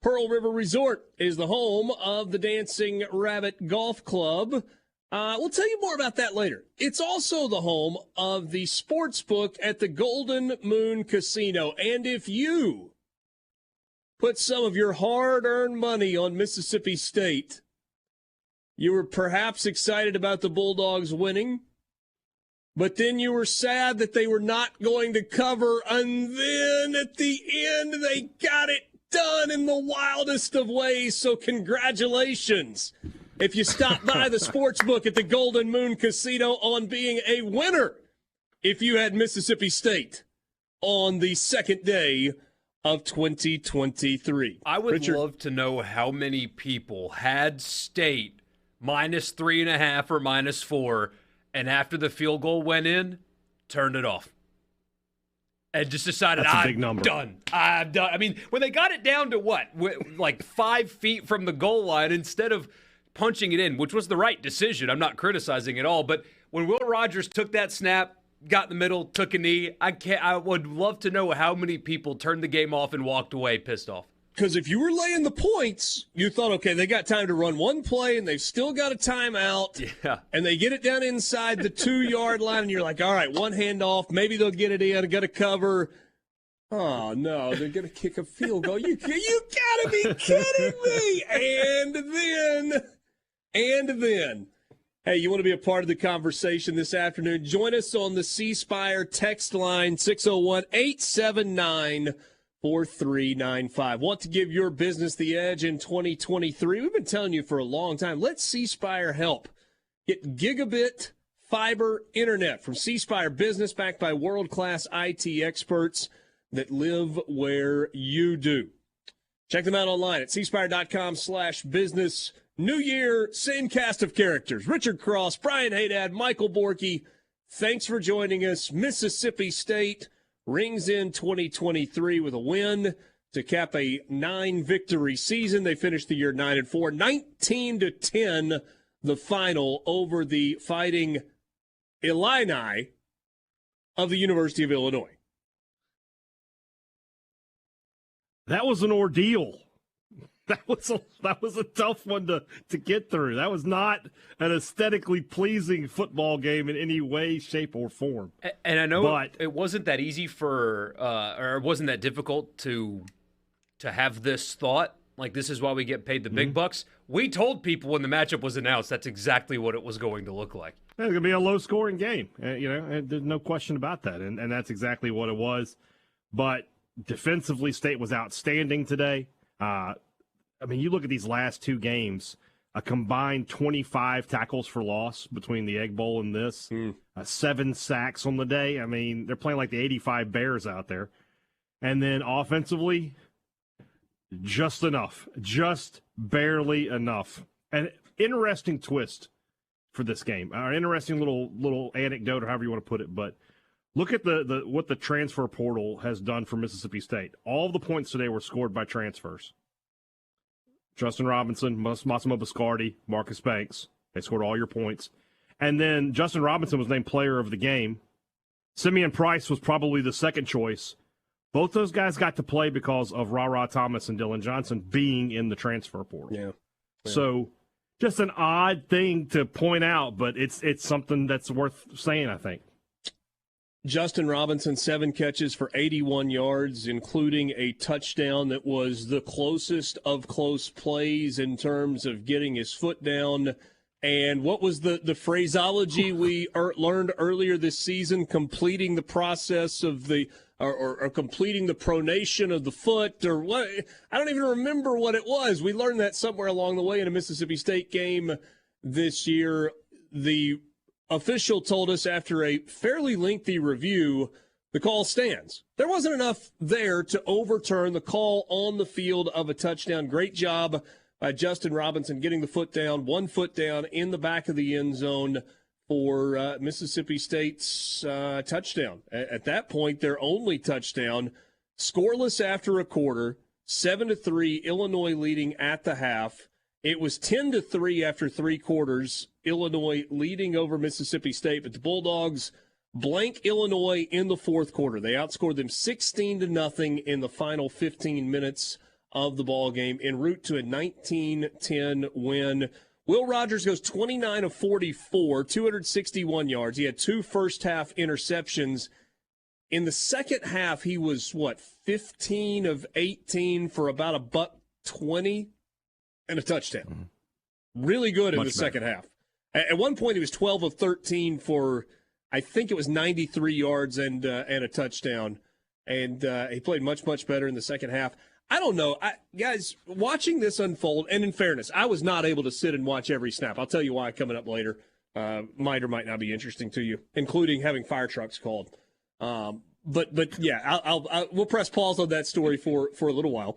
Pearl River Resort is the home of the Dancing Rabbit Golf Club. We'll tell you more about that later. It's also the home of the sports book at the Golden Moon Casino. And if you put some of your hard-earned money on Mississippi State, you were perhaps excited about the Bulldogs winning, but then you were sad that they were not going to cover, and then at the end they got it done in the wildest of ways, so congratulations if you stop by the sports book at the Golden Moon Casino on being a winner if you had Mississippi State on the second day of 2023. I would love to know how many people had State -3.5 or -4, and after the field goal went in, turned it off. And just decided, I'm done. I'm done. I mean, when they got it down to what? Like 5 feet from the goal line, instead of punching it in, which was the right decision. I'm not criticizing at all. But when Will Rogers took that snap, got in the middle, took a knee, I would love to know how many people turned the game off and walked away pissed off. Because if you were laying the points, you thought, okay, they got time to run one play, and they've still got a timeout. Yeah. And they get it down inside the 2-yard line, and you're like, all right, one handoff. Maybe they'll get it in, got to cover. Oh, no, they're going to kick a field goal. You got to be kidding me. And then, hey, you want to be a part of the conversation this afternoon? Join us on the C Spire text line, 601-879-4395. Want to give your business the edge in 2023? We've been telling you for a long time. Let C Spire help. Get gigabit fiber internet from C Spire Business, backed by world-class IT experts that live where you do. Check them out online at cspire.com/business. New year, same cast of characters. Richard Cross, Brian Haydad, Michael Borky. Thanks for joining us. Mississippi State rings in 2023 with a win to cap a 9-victory season. They finished the year 9-4, 19-10, the final over the Fighting Illini of the University of Illinois. That was an ordeal. That was a tough one to get through. That was not an aesthetically pleasing football game in any way, shape, or form. And I know it wasn't that easy or it wasn't that difficult to have this thought. Like, this is why we get paid the big bucks. We told people when the matchup was announced that's exactly what it was going to look like. It's going to be a low-scoring game. There's no question about that, and that's exactly what it was. But defensively, State was outstanding today. You look at these last two games, a combined 25 tackles for loss between the Egg Bowl and this, 7 sacks on the day. I mean, they're playing like the 85 Bears out there. And then offensively, just enough, just barely enough. An interesting twist for this game, or interesting little anecdote, or however you want to put it. But look at what the transfer portal has done for Mississippi State. All the points today were scored by transfers. Justin Robinson, Massimo Biscardi, Marcus Banks. They scored all your points. And then Justin Robinson was named player of the game. Simeon Price was probably the second choice. Both those guys got to play because of Ra Thomas and Dylan Johnson being in the transfer portal. Yeah. So just an odd thing to point out, but it's something that's worth saying, I think. Justin Robinson, 7 catches for 81 yards, including a touchdown that was the closest of close plays in terms of getting his foot down. And what was the phraseology we learned earlier this season? Completing the process of or completing the pronation of the foot, or what? I don't even remember what it was. We learned that somewhere along the way in a Mississippi State game this year. The official told us after a fairly lengthy review, the call stands. There wasn't enough there to overturn the call on the field of a touchdown. Great job by Justin Robinson getting the foot down, 1 foot down in the back of the end zone for Mississippi State's touchdown. At that point, their only touchdown, scoreless after a quarter, 7-3, Illinois leading at the half. It was 10-3 after 3 quarters, Illinois leading over Mississippi State, but the Bulldogs blank Illinois in the fourth quarter. They outscored them 16-0 in the final 15 minutes of the ball game en route to a 19-10 win. Will Rogers goes 29 of 44, 261 yards. He had 2 first-half interceptions. In the second half, he was, 15 of 18 for about $120 and a touchdown. Really good in the second half. At one point, he was 12 of 13 for, I think it was 93 yards and a touchdown. And he played much, much better in the second half. I don't know. Guys, watching this unfold, and in fairness, I was not able to sit and watch every snap. I'll tell you why coming up later. Might or might not be interesting to you, including having fire trucks called. But yeah, we'll press pause on that story for a little while.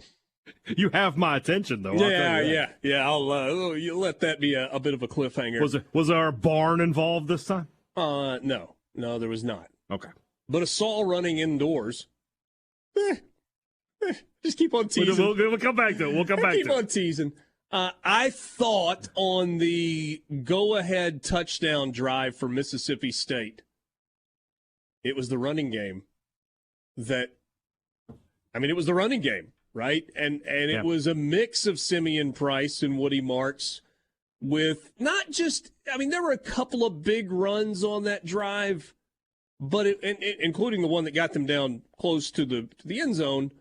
You have my attention, though. Yeah. I'll you let that be a bit of a cliffhanger. Was our barn involved this time? No, there was not. Okay. But a saw running indoors. Just keep on teasing. We'll come back to it. Keep on teasing. I thought on the go-ahead touchdown drive for Mississippi State, it was the running game it was the running game, right? And it was a mix of Simeon Price and Woody Marks with not just, there were a couple of big runs on that drive, but including the one that got them down close to the end zone,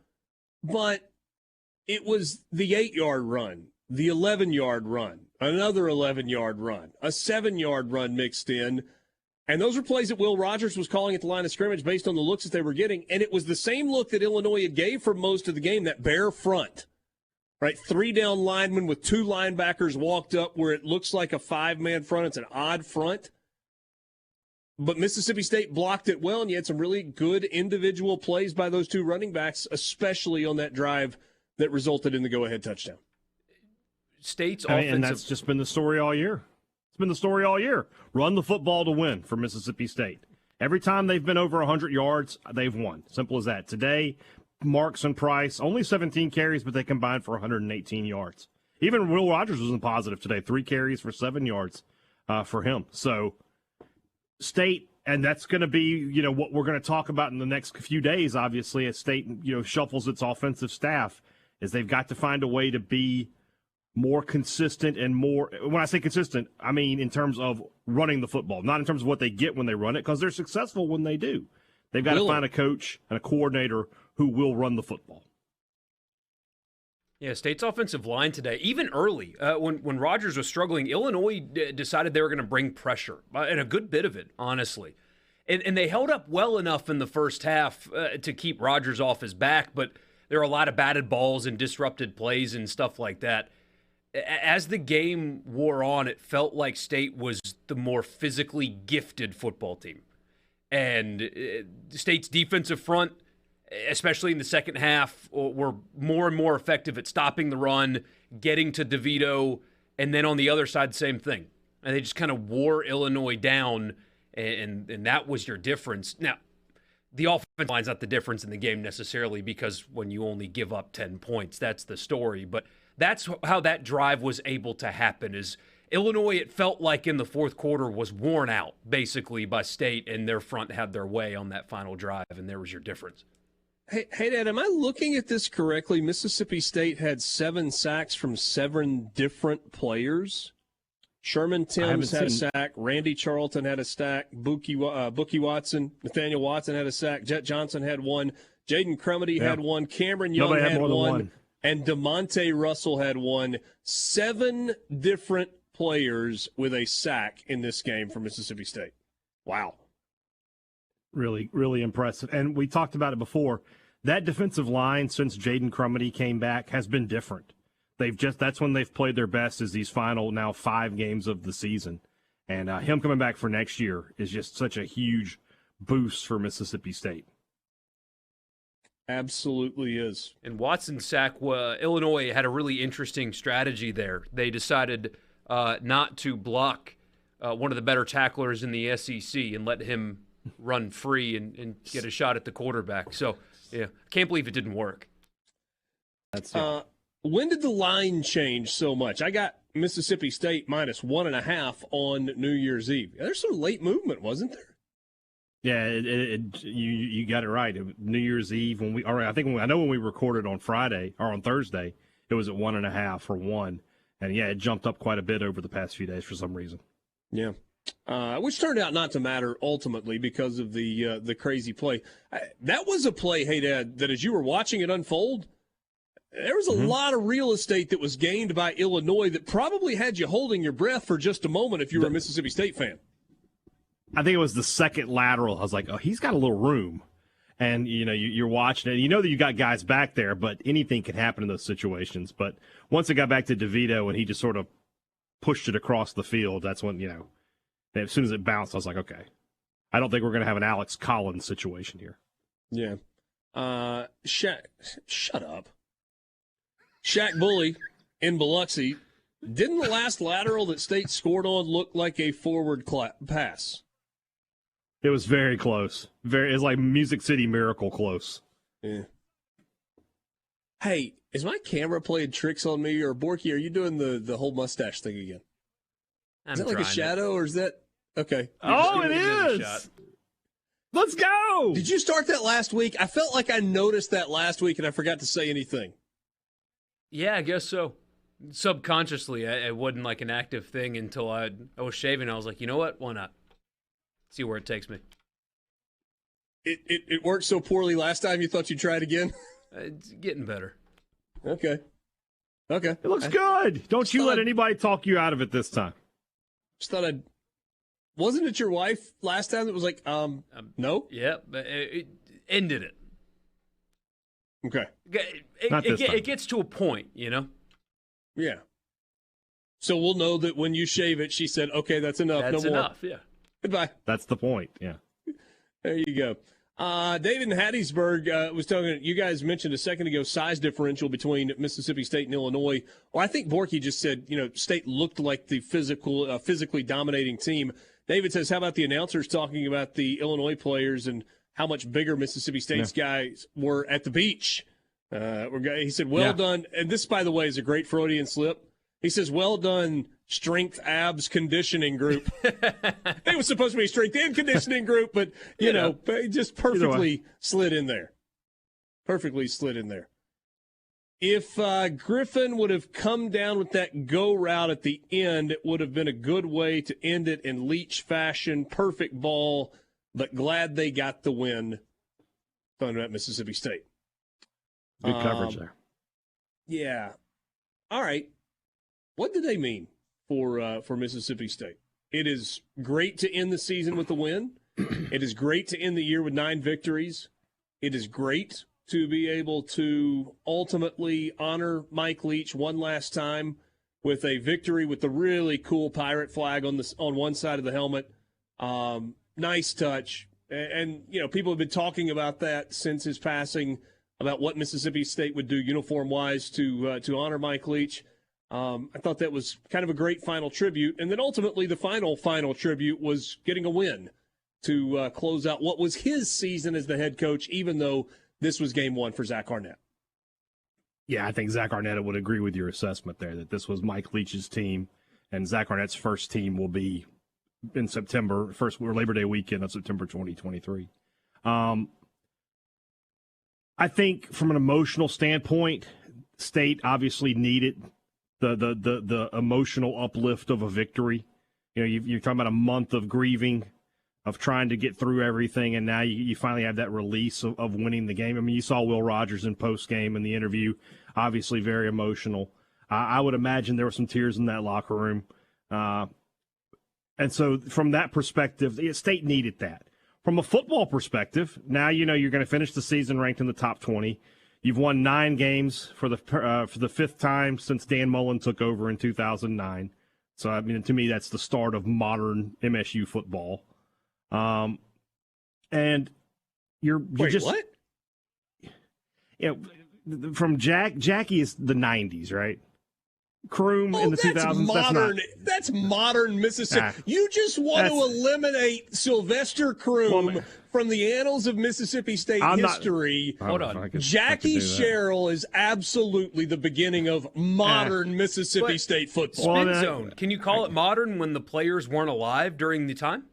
but it was the 8-yard run, the 11-yard run, another 11-yard run, a 7-yard run mixed in. And those were plays that Will Rogers was calling at the line of scrimmage based on the looks that they were getting. And it was the same look that Illinois had gave for most of the game, that bare front, right? 3 down linemen with 2 linebackers walked up where it looks like a 5-man front. It's an odd front. But Mississippi State blocked it well, and you had some really good individual plays by those 2 running backs, especially on that drive that resulted in the go-ahead touchdown. State's offensive... And that's just been the story all year. It's been the story all year. Run the football to win for Mississippi State. Every time they've been over 100 yards, they've won. Simple as that. Today, Marks and Price, only 17 carries, but they combined for 118 yards. Even Will Rogers was in positive today. 3 carries for 7 yards for him. So State, and that's going to be, what we're going to talk about in the next few days, obviously, as State, shuffles its offensive staff, is they've got to find a way to be more consistent and more, when I say consistent, I mean in terms of running the football, not in terms of what they get when they run it, because they're successful when they do. They've got to find a coach and a coordinator who will run the football. Yeah, State's offensive line today, even early, when Rogers was struggling, Illinois decided they were going to bring pressure, and a good bit of it, honestly. And they held up well enough in the first half to keep Rogers off his back, but there were a lot of batted balls and disrupted plays and stuff like that. As the game wore on, it felt like State was the more physically gifted football team. And State's defensive front, especially in the second half, were more and more effective at stopping the run, getting to DeVito, and then on the other side, same thing. And they just kind of wore Illinois down, and that was your difference. Now, the offensive line's not the difference in the game necessarily, because when you only give up 10 points, that's the story. But that's how that drive was able to happen, is Illinois, it felt like in the fourth quarter, was worn out, basically, by State, and their front had their way on that final drive, and there was your difference. Hey, Dad, am I looking at this correctly? Mississippi State had 7 sacks from 7 different players. Sherman Timms had a sack. Randy Charlton had a sack. Bookie Watson, Nathaniel Watson had a sack. Jet Johnson had 1. Jaden Crumedy had 1. Cameron Young had 1. And DeMonte Russell had 1. 7 different players with a sack in this game for Mississippi State. Wow. Really, really impressive. And we talked about it before. That defensive line, since Jaden Crumedy came back, has been different. That's when they've played their best, is these final now 5 games of the season. And him coming back for next year is just such a huge boost for Mississippi State. Absolutely is. And Watson's sack, Illinois had a really interesting strategy there. They decided not to block one of the better tacklers in the SEC and let him run free and get a shot at the quarterback. So, yeah, can't believe it didn't work. That's when did the line change so much? I got Mississippi State minus 1.5 on New Year's Eve. There's some late movement, wasn't there? Yeah, you got it right. New Year's Eve I know when we recorded on Friday or on Thursday, it was at 1.5 for one, and yeah, it jumped up quite a bit over the past few days for some reason. Yeah, which turned out not to matter ultimately because of the crazy play. That was a play, hey Dad, that as you were watching it unfold, there was a lot of real estate that was gained by Illinois that probably had you holding your breath for just a moment if you were a Mississippi State fan. I think it was the second lateral. I was like, oh, he's got a little room. And, you're watching it. You know that you got guys back there, but anything can happen in those situations. But once it got back to DeVito and he just sort of pushed it across the field, that's when, as soon as it bounced, I was like, okay, I don't think we're going to have an Alex Collins situation here. Yeah. Shut up. Shaq Bully in Biloxi. Didn't the last lateral that State scored on look like a forward pass? It was very close. It was like Music City Miracle close. Yeah. Hey, is my camera playing tricks on me, or Borky, are you doing the whole mustache thing again? Is that like a shadow, or is that okay? Oh, it is. Let's go. Did you start that last week? I felt like I noticed that last week, and I forgot to say anything. Yeah, I guess so. Subconsciously, it wasn't like an active thing until I was shaving. I was like, you know what? Why not? See where it takes me. It worked so poorly last time you thought you'd try it again? It's getting better. Okay. It looks good. Don't you let anybody talk you out of it this time. Just thought I'd... Wasn't it your wife last time that was like, no? Yeah, but it ended it. Okay. It gets to a point, Yeah. So we'll know that when you shave it, she said, okay, that's enough. That's no more. enough, yeah. Goodbye. That's the point, yeah. There you go. David in Hattiesburg was telling you guys mentioned a second ago size differential between Mississippi State and Illinois. Well, I think Borky just said, State looked like the physically dominating team. David says, how about the announcers talking about the Illinois players and how much bigger Mississippi State's guys were at the beach? He said, well done. And this, by the way, is a great Freudian slip. He says, well done, strength abs conditioning group. It was supposed to be a strength and conditioning group, but, just perfectly slid in there. Perfectly slid in there. If Griffin would have come down with that go route at the end, it would have been a good way to end it in Leach fashion. Perfect ball, but glad they got the win. Talking about Mississippi State. Good coverage there. Yeah. All right. What do they mean for Mississippi State? It is great to end the season with a win. It is great to end the year with 9 victories. It is great to be able to ultimately honor Mike Leach one last time with a victory with the really cool pirate flag on one side of the helmet. Nice touch. And people have been talking about that since his passing, about what Mississippi State would do uniform-wise to honor Mike Leach. I thought that was kind of a great final tribute. And then ultimately the final tribute was getting a win to close out what was his season as the head coach, even though this was game 1 for Zach Arnett. Yeah, I think Zach Arnett would agree with your assessment there, that this was Mike Leach's team, and Zach Arnett's first team will be in September, Labor Day weekend of September 2023. I think from an emotional standpoint, State obviously needed the emotional uplift of a victory. You're talking about a month of grieving, of trying to get through everything, and now you finally have that release of winning the game. I mean, you saw Will Rogers in post-game in the interview, obviously very emotional. I would imagine there were some tears in that locker room. And so from that perspective, the State needed that. From a football perspective, now you're going to finish the season ranked in the top 20. You've won 9 games for the 5th time since Dan Mullen took over in 2009. So, I mean, to me, that's the start of modern MSU football. And you're just what? From Jackie is the 90s, right? Kroom in the 2000s. Modern. That's modern Mississippi. You just want to eliminate Sylvester Kroom from the annals of Mississippi State history. Hold on. Jackie Sherrill is absolutely the beginning of modern Mississippi State football. Spin zone. Can you call it modern when the players weren't alive during the time?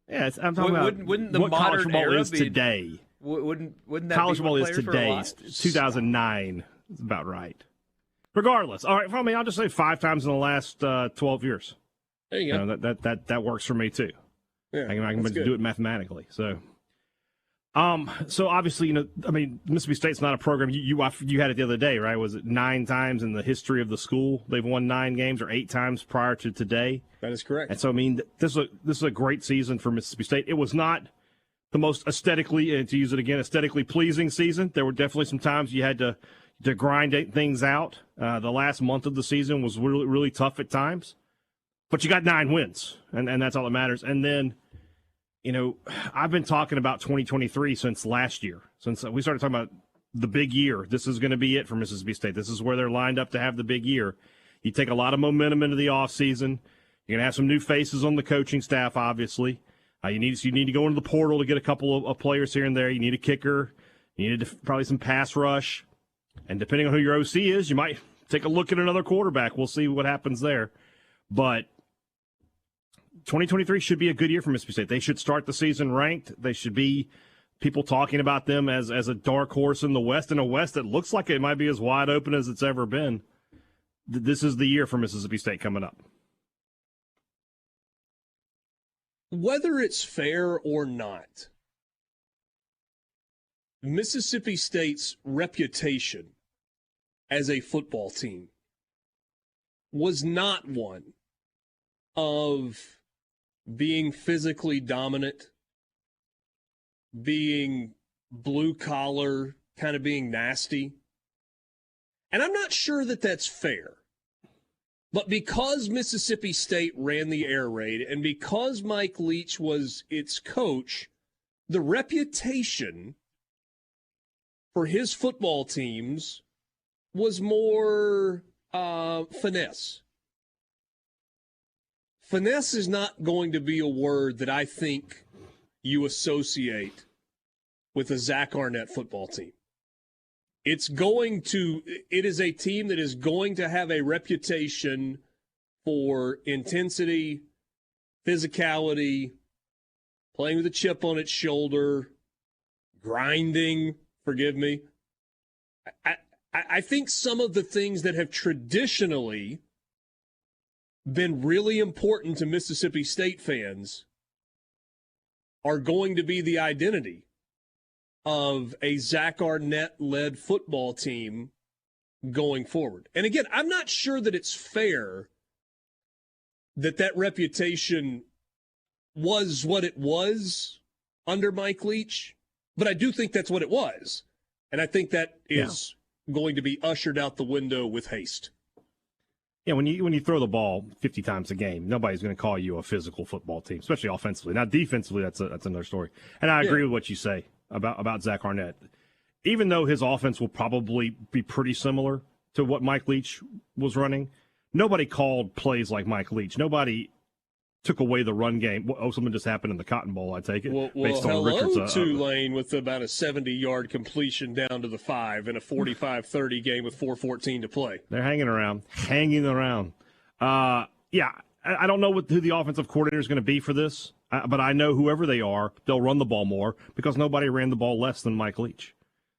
Yeah, I'm talking about wouldn't the what college modern football era is be today. Wouldn't that College be football what is players were today. alive? 2009 is about right. Regardless, all right. For me, I'll just say 5 times in the last 12 years. There you go. That works for me too. Yeah, I can do it mathematically. So obviously, Mississippi State's not a program. You had it the other day, right? Was it 9 times in the history of the school they've won 9 games, or 8 times prior to today? That is correct. And so, this is a great season for Mississippi State. It was not the most aesthetically, and to use it again, aesthetically pleasing season. There were definitely some times you had to grind things out. The last month of the season was really, really tough at times. But you got 9 wins, and that's all that matters. And then, I've been talking about 2023 since last year, since we started talking about the big year. This is going to be it for Mississippi State. This is where they're lined up to have the big year. You take a lot of momentum into the offseason. You're going to have some new faces on the coaching staff, obviously. You need to go into the portal to get a couple of players here and there. You need a kicker. You need probably some pass rush. And depending on who your OC is, you might take a look at another quarterback. We'll see what happens there. But 2023 should be a good year for Mississippi State. They should start the season ranked. They should be people talking about them as a dark horse in the West, in a West that looks like it might be as wide open as it's ever been. This is the year for Mississippi State coming up. Whether it's fair or not, Mississippi State's reputation as a football team was not one of being physically dominant, being blue-collar, kind of being nasty. And I'm not sure that that's fair. But because Mississippi State ran the air raid and because Mike Leach was its coach, the reputation for his football teams was more finesse. Finesse is not going to be a word that I think you associate with a Zach Arnett football team. It is a team that is going to have a reputation for intensity, physicality, playing with a chip on its shoulder, grinding, forgive me. I think some of the things that have traditionally been really important to Mississippi State fans are going to be the identity of a Zach Arnett-led football team going forward. And again, I'm not sure that it's fair that reputation was what it was under Mike Leach, but I do think that's what it was. And I think that is going to be ushered out the window with haste. Yeah, when you throw the ball 50 times a game, nobody's going to call you a physical football team, especially offensively. Now, defensively, that's another story. And I agree with what you say about Zach Arnett. Even though his offense will probably be pretty similar to what Mike Leach was running, nobody called plays like Mike Leach. Nobody took away the run game. Oh, something just happened in the Cotton Bowl, I take it. Well, based on hello, Tulane with about a 70-yard completion down to the 5 in a 45-30 game with 4:14 to play. They're hanging around. I don't know who the offensive coordinator is going to be for this, but I know whoever they are, they'll run the ball more because nobody ran the ball less than Mike Leach.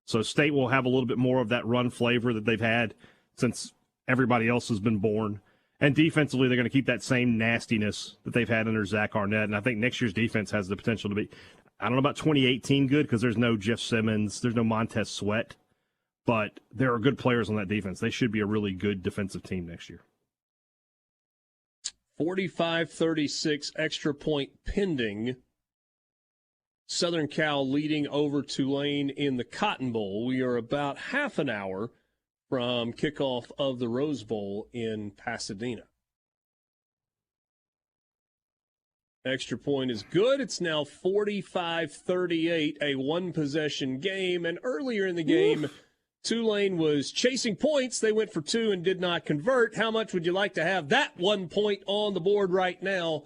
So State will have a little bit more of that run flavor that they've had since everybody else has been born. And defensively, they're going to keep that same nastiness that they've had under Zach Arnett. And I think next year's defense has the potential to be, I don't know about 2018 good because there's no Jeff Simmons, there's no Montez Sweat, but there are good players on that defense. They should be a really good defensive team next year. 45-36 extra point pending. Southern Cal leading over Tulane in the Cotton Bowl. We are about half an hour from kickoff of the Rose Bowl in Pasadena. Extra point is good. It's now 45-38, a one-possession game. And earlier in the game, Tulane was chasing points. They went for 2 and did not convert. How much would you like to have that 1 point on the board right now?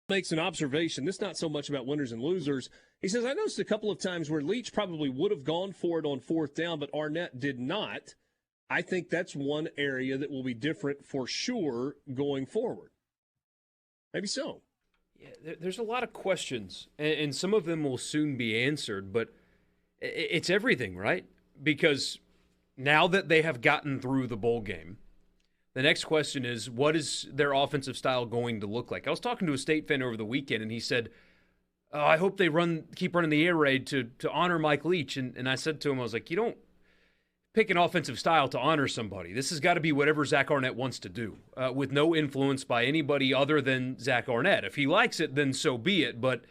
Makes an observation. This is not so much about winners and losers. He says, I noticed a couple of times where Leach probably would have gone for it on 4th down, but Arnett did not. I think that's one area that will be different for sure going forward. Maybe so. There's a lot of questions, and some of them will soon be answered, but it's everything, right? Because now that they have gotten through the bowl game, the next question is, what is their offensive style going to look like? I was talking to a State fan over the weekend, and he said, I hope they keep running the air raid to honor Mike Leach. And I said to him, I was like, you don't pick an offensive style to honor somebody. This has got to be whatever Zach Arnett wants to do, with no influence by anybody other than Zach Arnett. If he likes it, then so be it. But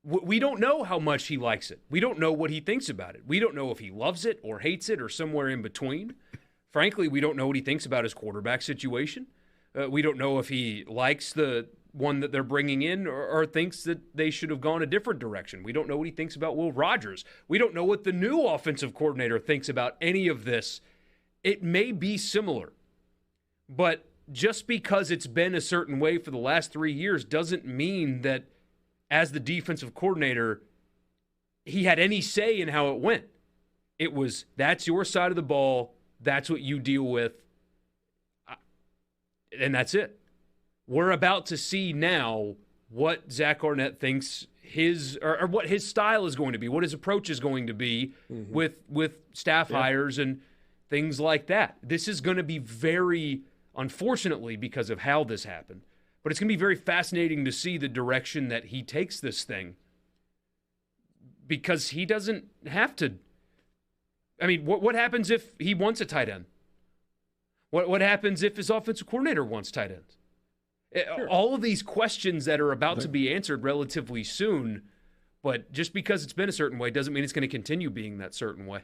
we don't know how much he likes it. We don't know what he thinks about it. We don't know if he loves it or hates it or somewhere in between. Frankly, we don't know what he thinks about his quarterback situation. We don't know if he likes the one that they're bringing in or thinks that they should have gone a different direction. We don't know what he thinks about Will Rogers. We don't know what the new offensive coordinator thinks about any of this. It may be similar, but just because it's been a certain way for the last 3 years doesn't mean that as the defensive coordinator, he had any say in how it went. It was, that's your side of the ball. That's what you deal with. And that's it. We're about to see now what Zach Arnett thinks or what his style is going to be, what his approach is going to be with staff hires and things like that. This is going to be very, unfortunately, because of how this happened, but it's going to be very fascinating to see the direction that he takes this thing, because he doesn't have to. I mean, what happens if he wants a tight end? What happens if his offensive coordinator wants tight ends? Sure. All of these questions that are about to be answered relatively soon, but just because it's been a certain way doesn't mean it's going to continue being that certain way.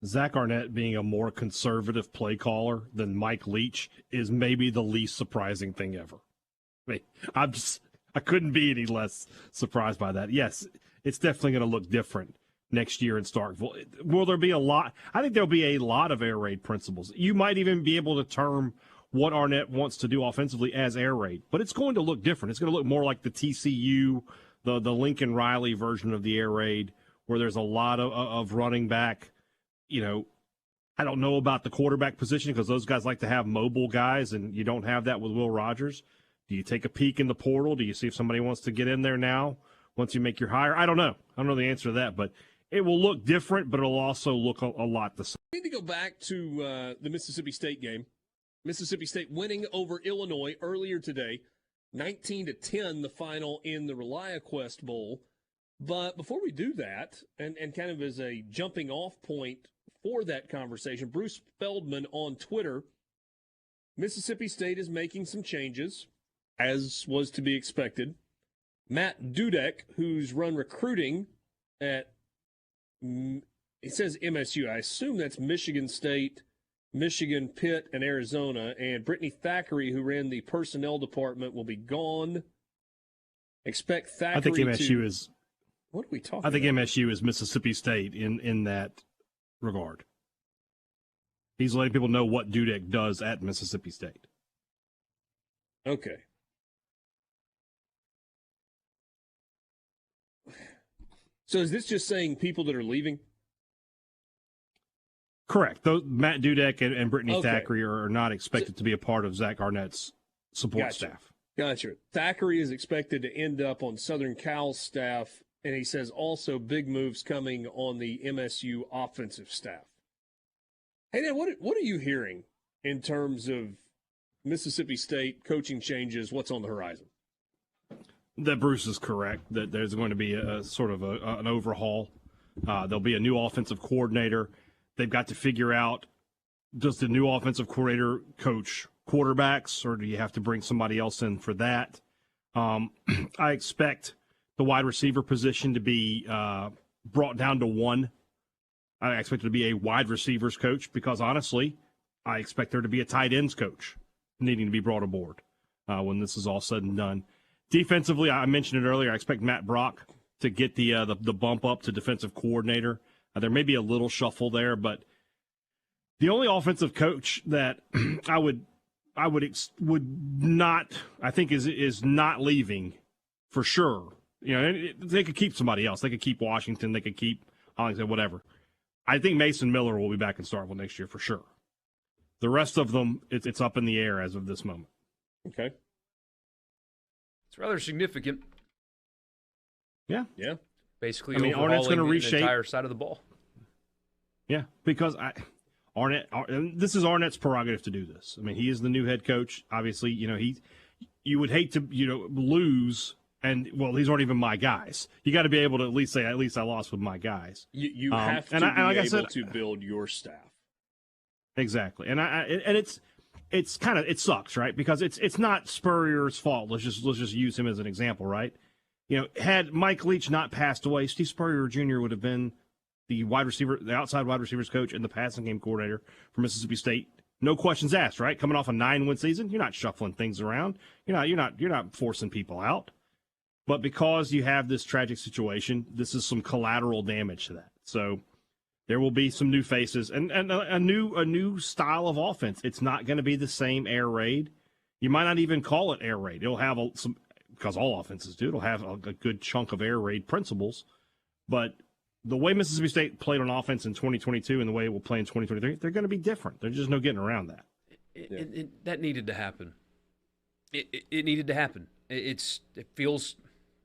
Zach Arnett being a more conservative play caller than Mike Leach is maybe the least surprising thing ever. I mean, I couldn't be any less surprised by that. Yes, it's definitely going to look different next year in Starkville. Will there be a lot? I think there'll be a lot of air raid principles. You might even be able to term what Arnett wants to do offensively as air raid, but it's going to look different. It's going to look more like the TCU, the Lincoln Riley version of the air raid, where there's a lot of running back. You know, I don't know about the quarterback position because those guys like to have mobile guys, and you don't have that with Will Rogers. Do you take a peek in the portal? Do you see if somebody wants to get in there now once you make your hire? I don't know. I don't know the answer to that, but it will look different, but it'll also look a lot the same. I need to go back to the Mississippi State game. Mississippi State winning over Illinois earlier today, 19-10, the final in the ReliaQuest Bowl. But before we do that, and kind of as a jumping off point for that conversation, Bruce Feldman on Twitter, Mississippi State is making some changes, as was to be expected. Matt Dudek, who's run recruiting at, it says MSU. I assume that's Michigan State, Michigan, Pitt, and Arizona. And Brittany Thackeray, who ran the personnel department, will be gone. Expect Thackeray I think MSU is. What are we talking I think about? MSU is Mississippi State in that regard. He's letting people know what Dudek does at Mississippi State. Okay. So is this just saying people that are leaving? Correct. Matt Dudek and Brittany Thackeray are not expected to be a part of Zach Arnett's support staff. Gotcha. Thackeray is expected to end up on Southern Cal's staff, and he says also big moves coming on the MSU offensive staff. Hey, Dan, what are you hearing in terms of Mississippi State coaching changes? What's on the horizon? That Bruce is correct, that there's going to be a sort of an overhaul. There'll be a new offensive coordinator. They've got to figure out, does the new offensive coordinator coach quarterbacks, or do you have to bring somebody else in for that? I expect the wide receiver position to be brought down to one. I expect it to be a wide receivers coach because, honestly, I expect there to be a tight ends coach needing to be brought aboard when this is all said and done. Defensively, I mentioned it earlier, I expect Matt Brock to get the bump up to defensive coordinator. There may be a little shuffle there, but the only offensive coach that I would not, I think is not leaving for sure. You know, they could keep somebody else. They could keep Washington. They could keep Hollingshead, whatever. I think Mason Miller will be back in Starkville next year for sure. The rest of them, it's up in the air as of this moment. Okay. rather significant. Yeah. Yeah. Basically, I mean, Arnett's going to reshape the entire side of the ball. Yeah, because Arnett, this is Arnett's prerogative to do this. I mean, he is the new head coach. Obviously, you would hate to, lose. And, well, these aren't even my guys. You got to be able to at least say, at least I lost with my guys. You have to be able to build your staff. Exactly. And it's kind of, it sucks, right? Because it's not Spurrier's fault. Let's just use him as an example, right? Had Mike Leach not passed away, Steve Spurrier Jr. would have been the outside wide receivers coach and the passing game coordinator for Mississippi State. No questions asked, right? Coming off a 9-win season, you're not shuffling things around. You're not forcing people out. But because you have this tragic situation, this is some collateral damage to that. So there will be some new faces and a new style of offense. It's not going to be the same air raid. You might not even call it air raid. It'll have some, because all offenses do. It'll have a good chunk of air raid principles. But the way Mississippi State played on offense in 2022 and the way it will play in 2023, they're going to be different. There's just no getting around that. That needed to happen. It needed to happen. It feels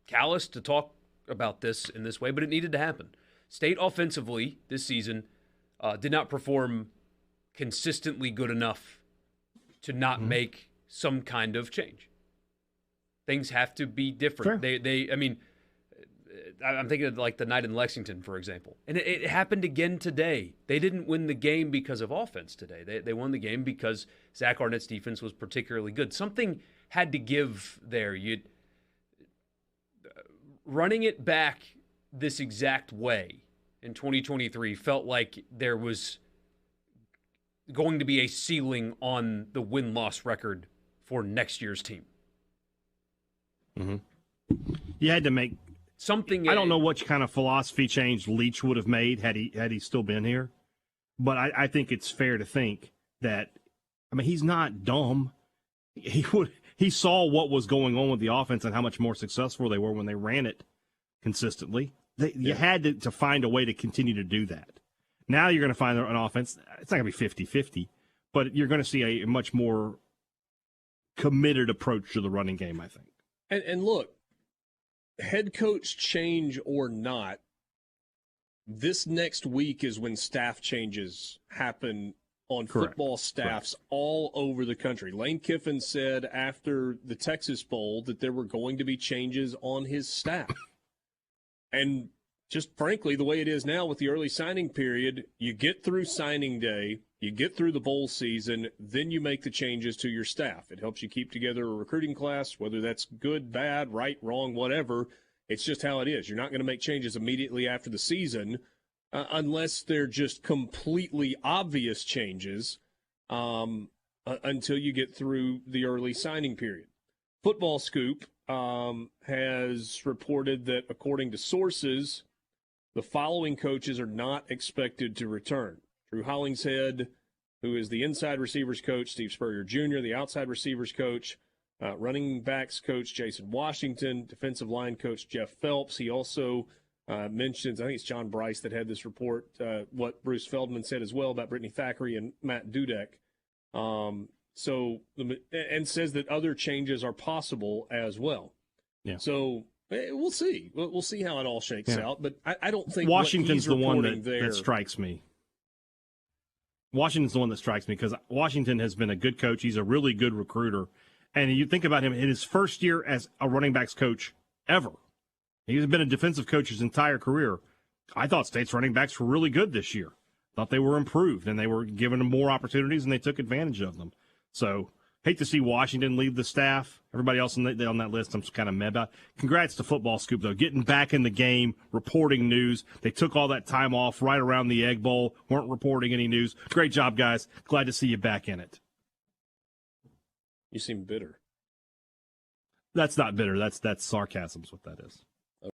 callous to talk about this in this way, but it needed to happen. State offensively this season did not perform consistently good enough to not make some kind of change. Things have to be different. Sure. I'm thinking of like the night in Lexington, for example. And it happened again today. They didn't win the game because of offense today. They won the game because Zach Arnett's defense was particularly good. Something had to give there. Running it back this exact way in 2023 felt like there was going to be a ceiling on the win-loss record for next year's team. Mm-hmm. You had to make something. I don't know what kind of philosophy change Leach would have made had he still been here, but I think it's fair to think that, he's not dumb. He saw what was going on with the offense and how much more successful they were when they ran it consistently. You had to find a way to continue to do that. Now you're going to find an offense. It's not going to be 50-50, but you're going to see a much more committed approach to the running game, I think. And look, head coach change or not, this next week is when staff changes happen on football staffs all over the country. Lane Kiffin said after the Texas Bowl that there were going to be changes on his staff. And just frankly, the way it is now with the early signing period, you get through signing day, you get through the bowl season, then you make the changes to your staff. It helps you keep together a recruiting class, whether that's good, bad, right, wrong, whatever. It's just how it is. You're not going to make changes immediately after the season unless they're just completely obvious changes until you get through the early signing period. Football Scoop has reported that, according to sources, the following coaches are not expected to return. Drew Hollingshead, who is the inside receivers coach, Steve Spurrier Jr., the outside receivers coach, running backs coach Jason Washington, defensive line coach Jeff Phelps. He also mentions, I think it's John Bryce that had this report, what Bruce Feldman said as well about Brittany Thackeray and Matt Dudek. And says that other changes are possible as well. Yeah. So we'll see. We'll see how it all shakes out. But I don't think Washington's the one that strikes me. Washington's the one that strikes me because Washington has been a good coach. He's a really good recruiter. And you think about him in his first year as a running backs coach ever. He's been a defensive coach his entire career. I thought State's running backs were really good this year. Thought they were improved, and they were given them more opportunities, and they took advantage of them. So, hate to see Washington leave the staff. Everybody else on that list I'm kind of mad about. Congrats to Football Scoop, though, getting back in the game, reporting news. They took all that time off right around the Egg Bowl, weren't reporting any news. Great job, guys. Glad to see you back in it. You seem bitter. That's not bitter. That's sarcasm is what that is.